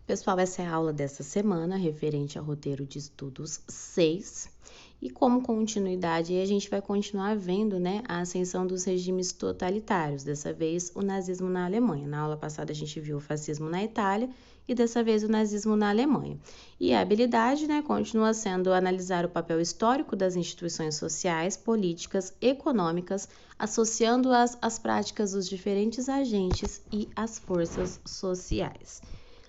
Pessoal, essa é a aula dessa semana, referente ao roteiro de estudos 6. E como continuidade, a gente vai continuar vendo, a ascensão dos regimes totalitários. Dessa vez, o nazismo na Alemanha. Na aula passada, a gente viu o fascismo na Itália e dessa vez o nazismo na Alemanha. E a habilidade, continua sendo analisar o papel histórico das instituições sociais, políticas, econômicas, associando-as às práticas dos diferentes agentes e às forças sociais.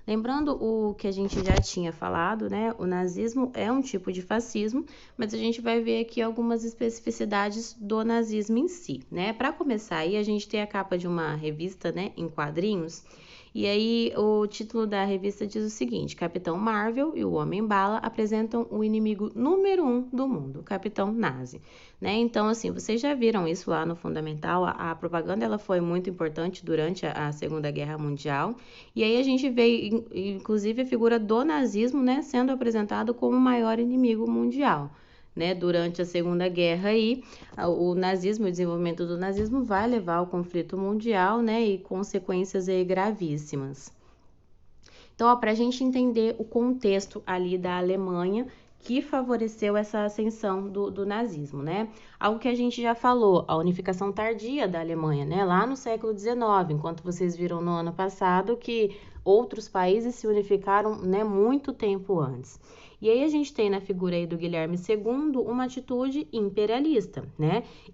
Lembrando o que a gente já tinha falado, o nazismo é um tipo de fascismo, mas a gente vai ver aqui algumas especificidades do nazismo em si, Para começar aí, a gente tem a capa de uma revista, em quadrinhos, e aí o título da revista diz o seguinte: Capitão Marvel e o Homem-Bala apresentam o inimigo número 1 do mundo, o Capitão Nazi, Então, assim, vocês já viram isso lá no Fundamental, a propaganda ela foi muito importante durante a Segunda Guerra Mundial, e aí a gente vê, inclusive, a figura do nazismo, sendo apresentado como o maior inimigo mundial. Durante a Segunda Guerra aí, o nazismo, o desenvolvimento do nazismo vai levar ao conflito mundial, e consequências aí gravíssimas. Então, para a gente entender o contexto ali da Alemanha que favoreceu essa ascensão do nazismo, Algo que a gente já falou, a unificação tardia da Alemanha, lá no século XIX, enquanto vocês viram no ano passado que outros países se unificaram, muito tempo antes. E aí a gente tem na figura aí do Guilherme II uma atitude imperialista,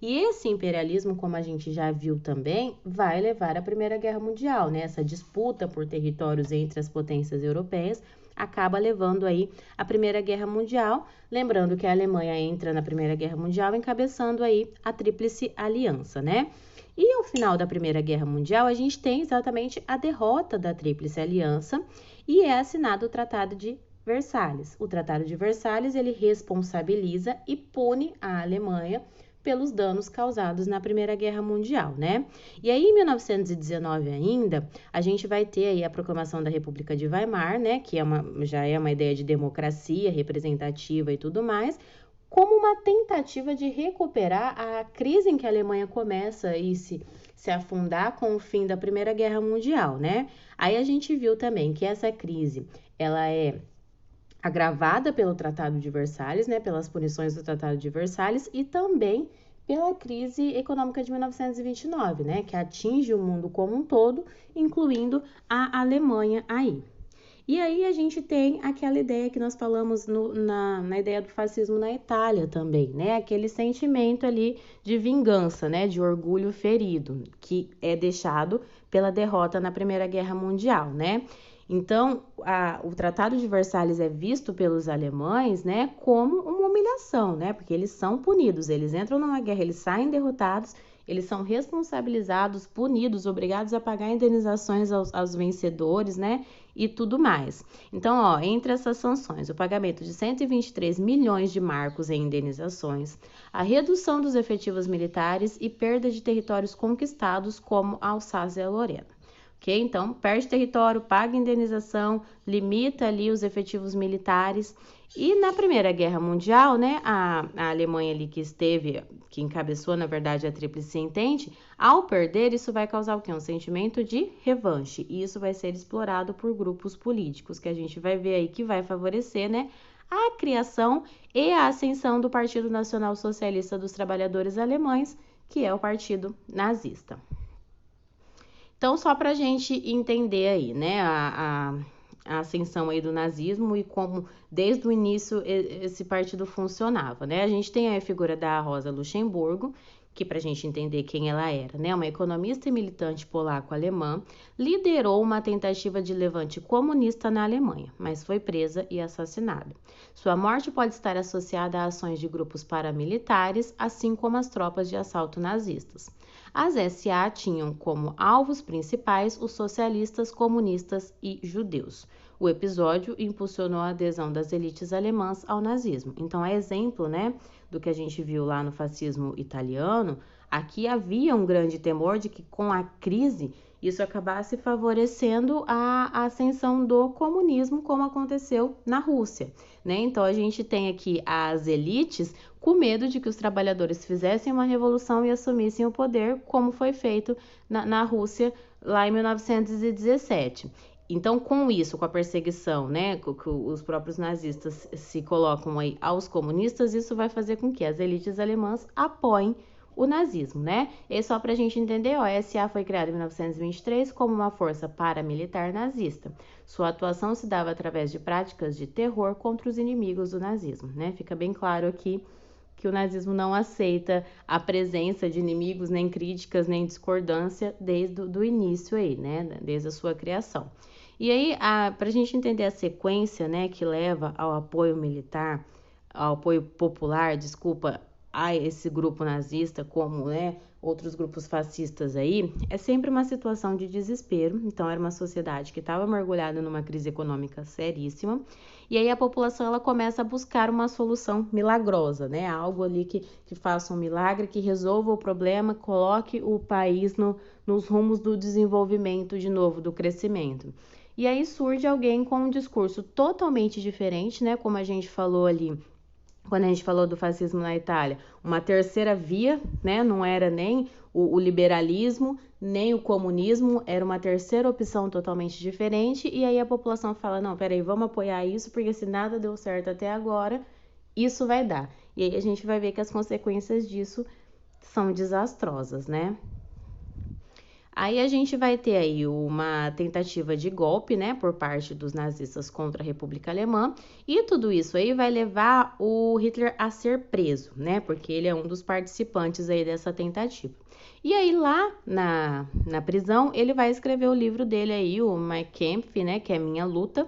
E esse imperialismo, como a gente já viu também, vai levar à Primeira Guerra Mundial, Essa disputa por territórios entre as potências europeias acaba levando aí à Primeira Guerra Mundial, lembrando que a Alemanha entra na Primeira Guerra Mundial encabeçando aí a Tríplice Aliança, E ao final da Primeira Guerra Mundial, a gente tem exatamente a derrota da Tríplice Aliança e é assinado o Tratado de Versalhes. O Tratado de Versalhes, ele responsabiliza e pune a Alemanha pelos danos causados na Primeira Guerra Mundial, E aí, em 1919 ainda, a gente vai ter aí a proclamação da República de Weimar, que já é uma ideia de democracia representativa e tudo mais, como uma tentativa de recuperar a crise em que a Alemanha começa a se afundar com o fim da Primeira Guerra Mundial, Aí a gente viu também que essa crise, ela é agravada pelo Tratado de Versalhes, pelas punições do Tratado de Versalhes e também pela crise econômica de 1929, que atinge o mundo como um todo, incluindo a Alemanha aí. E aí a gente tem aquela ideia que nós falamos na ideia do fascismo na Itália também, Aquele sentimento ali de vingança, de orgulho ferido, que é deixado pela derrota na Primeira Guerra Mundial, Então, o Tratado de Versalhes é visto pelos alemães, como uma humilhação, Porque eles são punidos, eles entram numa guerra, eles saem derrotados, eles são responsabilizados, punidos, obrigados a pagar indenizações aos vencedores, E tudo mais. Então, entre essas sanções, o pagamento de 123 milhões de marcos em indenizações, a redução dos efetivos militares e perda de territórios conquistados, como a Alsácia e a Lorena. Ok? Então, perde território, paga indenização, limita ali os efetivos militares. E na Primeira Guerra Mundial, a Alemanha ali que encabeçou, na verdade, a Tríplice Entente, ao perder, isso vai causar o quê? Um sentimento de revanche. E isso vai ser explorado por grupos políticos, que a gente vai ver aí que vai favorecer, a criação e a ascensão do Partido Nacional Socialista dos Trabalhadores Alemães, que é o partido nazista. Então, só para a gente entender aí, a ascensão aí do nazismo e como, desde o início, esse partido funcionava, A gente tem aí a figura da Rosa Luxemburgo, que para a gente entender quem ela era, Uma economista e militante polaco-alemã, liderou uma tentativa de levante comunista na Alemanha, mas foi presa e assassinada. Sua morte pode estar associada a ações de grupos paramilitares, assim como as tropas de assalto nazistas. As SA tinham como alvos principais os socialistas, comunistas e judeus. O episódio impulsionou a adesão das elites alemãs ao nazismo. Então, é exemplo, do que a gente viu lá no fascismo italiano. Aqui havia um grande temor de que, com a crise, isso acabasse favorecendo a ascensão do comunismo, como aconteceu na Rússia, Então, a gente tem aqui as elites com medo de que os trabalhadores fizessem uma revolução e assumissem o poder, como foi feito na Rússia lá em 1917. Então, com isso, com a perseguição, né, que os próprios nazistas se colocam aí aos comunistas, isso vai fazer com que as elites alemãs apoiem o nazismo, né? E só para a gente entender, a SA foi criada em 1923 como uma força paramilitar nazista. Sua atuação se dava através de práticas de terror contra os inimigos do nazismo, né? Fica bem claro aqui que o nazismo não aceita a presença de inimigos, nem críticas, nem discordância desde o início aí, né? Desde a sua criação. E aí, para a gente entender a sequência, né, que leva ao apoio militar, ao apoio popular, desculpa, a esse grupo nazista, como, né, outros grupos fascistas aí, é sempre uma situação de desespero. Então, era uma sociedade que estava mergulhada numa crise econômica seríssima. E aí a população ela começa a buscar uma solução milagrosa, né? Algo ali que faça um milagre, que resolva o problema, coloque o país nos rumos do desenvolvimento de novo, do crescimento. E aí surge alguém com um discurso totalmente diferente, né? Como a gente falou ali, quando a gente falou do fascismo na Itália, uma terceira via, né? Não era nem o liberalismo, nem o comunismo, era uma terceira opção totalmente diferente. E aí a população fala, não, peraí, vamos apoiar isso, porque se nada deu certo até agora, isso vai dar. E aí a gente vai ver que as consequências disso são desastrosas, né? Aí a gente vai ter aí uma tentativa de golpe, né, por parte dos nazistas contra a República Alemã, e tudo isso aí vai levar o Hitler a ser preso, né, porque ele é um dos participantes aí dessa tentativa. E aí lá na prisão, ele vai escrever o livro dele aí, o Mein Kampf, né, que é Minha Luta,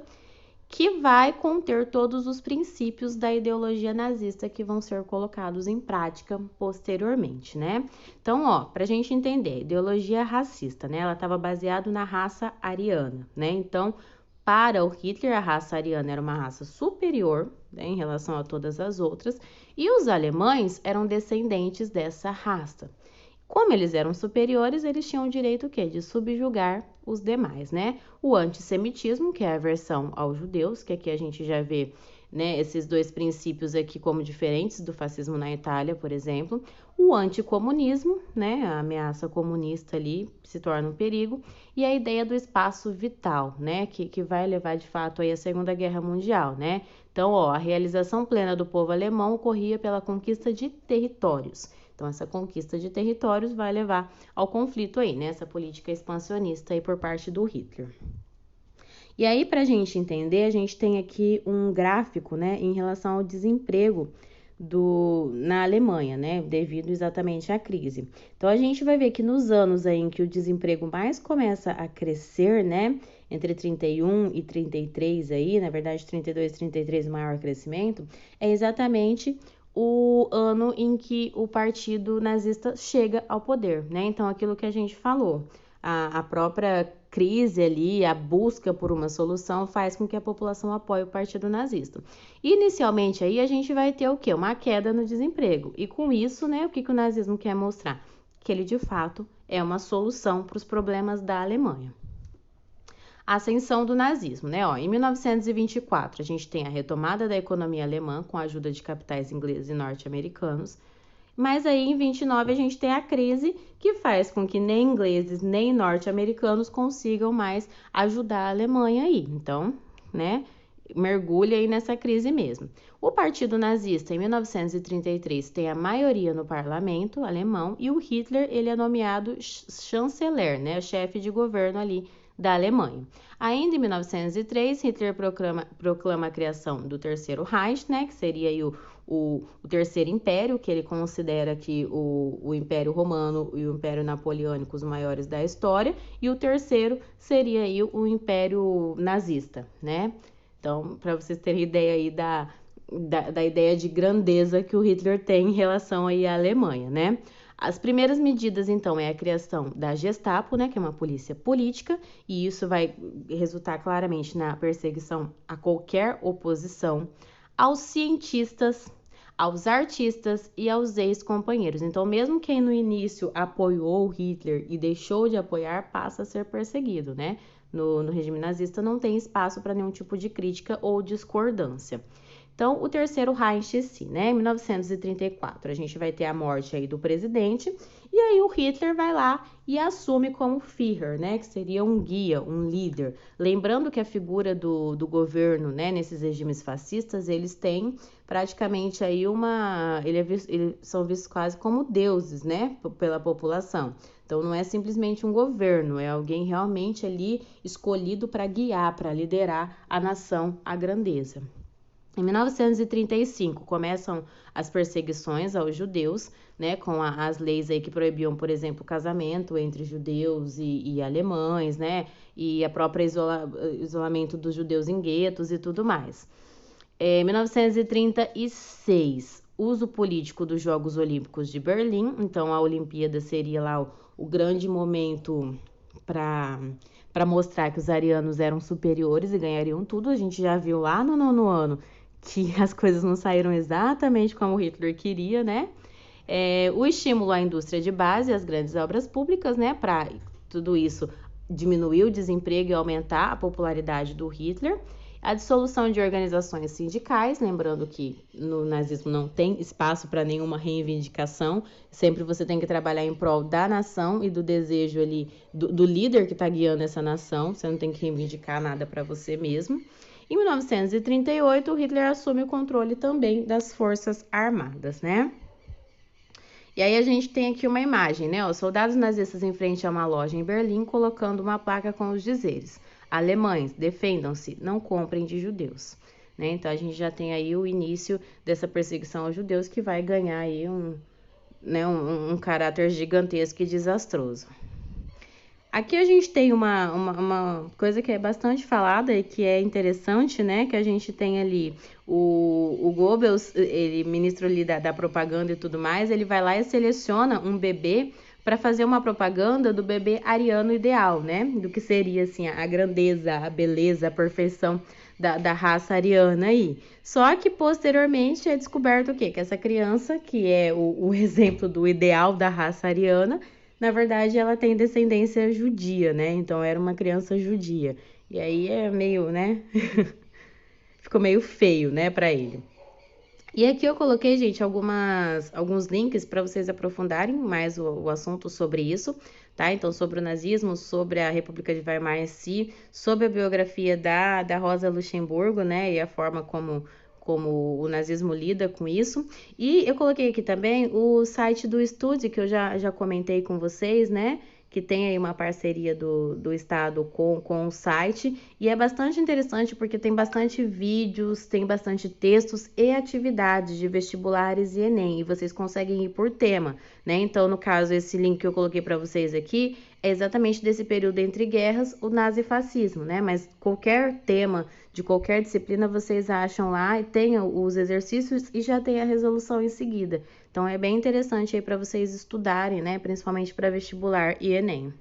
que vai conter todos os princípios da ideologia nazista que vão ser colocados em prática posteriormente, né? Então, para a gente entender, a ideologia racista, né? Ela estava baseada na raça ariana, né? Então, para o Hitler, a raça ariana era uma raça superior, né, em relação a todas as outras, e os alemães eram descendentes dessa raça. Como eles eram superiores, eles tinham o direito o quê? De subjugar os demais, né? O antissemitismo, que é a aversão aos judeus, que aqui a gente já vê, né, esses dois princípios aqui como diferentes do fascismo na Itália, por exemplo. O anticomunismo, né, a ameaça comunista ali se torna um perigo. E a ideia do espaço vital, né, que vai levar de fato aí à Segunda Guerra Mundial, né? Então, a realização plena do povo alemão ocorria pela conquista de territórios. Então, essa conquista de territórios vai levar ao conflito aí, né? Essa política expansionista aí por parte do Hitler. E aí, para a gente entender, a gente tem aqui um gráfico, né, em relação ao desemprego na Alemanha, né, devido exatamente à crise. Então, a gente vai ver que nos anos aí em que o desemprego mais começa a crescer, né, entre 31 e 33 aí, na verdade 32 e 33 o maior crescimento, é exatamente o ano em que o partido nazista chega ao poder, né? Então, aquilo que a gente falou, a própria crise ali, a busca por uma solução faz com que a população apoie o partido nazista. Inicialmente aí a gente vai ter o quê? Uma queda no desemprego. E com isso, né, o que o nazismo quer mostrar? Que ele de fato é uma solução para os problemas da Alemanha. A ascensão do nazismo, né? Em 1924, a gente tem a retomada da economia alemã com a ajuda de capitais ingleses e norte-americanos. Mas aí, em 29, a gente tem a crise que faz com que nem ingleses nem norte-americanos consigam mais ajudar a Alemanha aí. Então, né, mergulha aí nessa crise mesmo. O Partido Nazista, em 1933, tem a maioria no parlamento alemão e o Hitler, ele é nomeado chanceler, né, chefe de governo ali da Alemanha. Ainda em 1903, Hitler proclama a criação do Terceiro Reich, né, que seria aí o Terceiro Império, que ele considera que o Império Romano e o Império Napoleônico os maiores da história, e o terceiro seria aí o Império Nazista, né? Então, para vocês terem ideia aí da ideia de grandeza que o Hitler tem em relação aí à Alemanha, né? As primeiras medidas, então, é a criação da Gestapo, né, que é uma polícia política, e isso vai resultar claramente na perseguição a qualquer oposição, aos cientistas, aos artistas e aos ex-companheiros. Então, mesmo quem no início apoiou Hitler e deixou de apoiar, passa a ser perseguido, né? No regime nazista não tem espaço para nenhum tipo de crítica ou discordância. Então, o terceiro Reich, né? Em 1934, a gente vai ter a morte aí do presidente, e aí o Hitler vai lá e assume como Führer, né? Que seria um guia, um líder. Lembrando que a figura do governo, né? Nesses regimes fascistas, eles têm praticamente aí eles são vistos quase como deuses, né? Pela população. Então, não é simplesmente um governo, é alguém realmente ali escolhido para guiar, para liderar a nação, a grandeza. Em 1935, começam as perseguições aos judeus, né, com as leis aí que proibiam, por exemplo, o casamento entre judeus e alemães, né, e a própria isolamento dos judeus em guetos e tudo mais. Em 1936, uso político dos Jogos Olímpicos de Berlim, então a Olimpíada seria lá o grande momento para mostrar que os arianos eram superiores e ganhariam tudo. A gente já viu lá no 9º ano que as coisas não saíram exatamente como Hitler queria, né? O estímulo à indústria de base, às grandes obras públicas, né? Para tudo isso diminuir o desemprego e aumentar a popularidade do Hitler. A dissolução de organizações sindicais, lembrando que no nazismo não tem espaço para nenhuma reivindicação, sempre você tem que trabalhar em prol da nação e do desejo ali do líder que está guiando essa nação, você não tem que reivindicar nada para você mesmo. Em 1938, Hitler assume o controle também das Forças Armadas, né? E aí a gente tem aqui uma imagem, né? Os soldados nazistas em frente a uma loja em Berlim, colocando uma placa com os dizeres: alemães, defendam-se, não comprem de judeus. Né? Então a gente já tem aí o início dessa perseguição aos judeus, que vai ganhar aí um caráter gigantesco e desastroso. Aqui a gente tem uma coisa que é bastante falada e que é interessante, né? Que a gente tem ali o Goebbels, ele ministro ali da propaganda e tudo mais, ele vai lá e seleciona um bebê para fazer uma propaganda do bebê ariano ideal, né? Do que seria, assim, a grandeza, a beleza, a perfeição da raça ariana aí. Só que, posteriormente, é descoberto o quê? Que essa criança, que é o exemplo do ideal da raça ariana, na verdade, ela tem descendência judia, né? Então, era uma criança judia. E aí é meio, né? Ficou meio feio, né, para ele. E aqui eu coloquei, gente, alguns links para vocês aprofundarem mais o assunto sobre isso, tá? Então, sobre o nazismo, sobre a República de Weimar em si, sobre a biografia da Rosa Luxemburgo, né? E a forma como o nazismo lida com isso. E eu coloquei aqui também o site do Estude, que eu já comentei com vocês, né? Que tem aí uma parceria do Estado com o site, e é bastante interessante porque tem bastante vídeos, tem bastante textos e atividades de vestibulares e Enem, e vocês conseguem ir por tema, né? Então, no caso, esse link que eu coloquei para vocês aqui é exatamente desse período entre guerras, o nazifascismo, né? Mas qualquer tema de qualquer disciplina vocês acham lá e tem os exercícios e já tem a resolução em seguida. Então, é bem interessante aí para vocês estudarem, né? Principalmente para vestibular e Enem.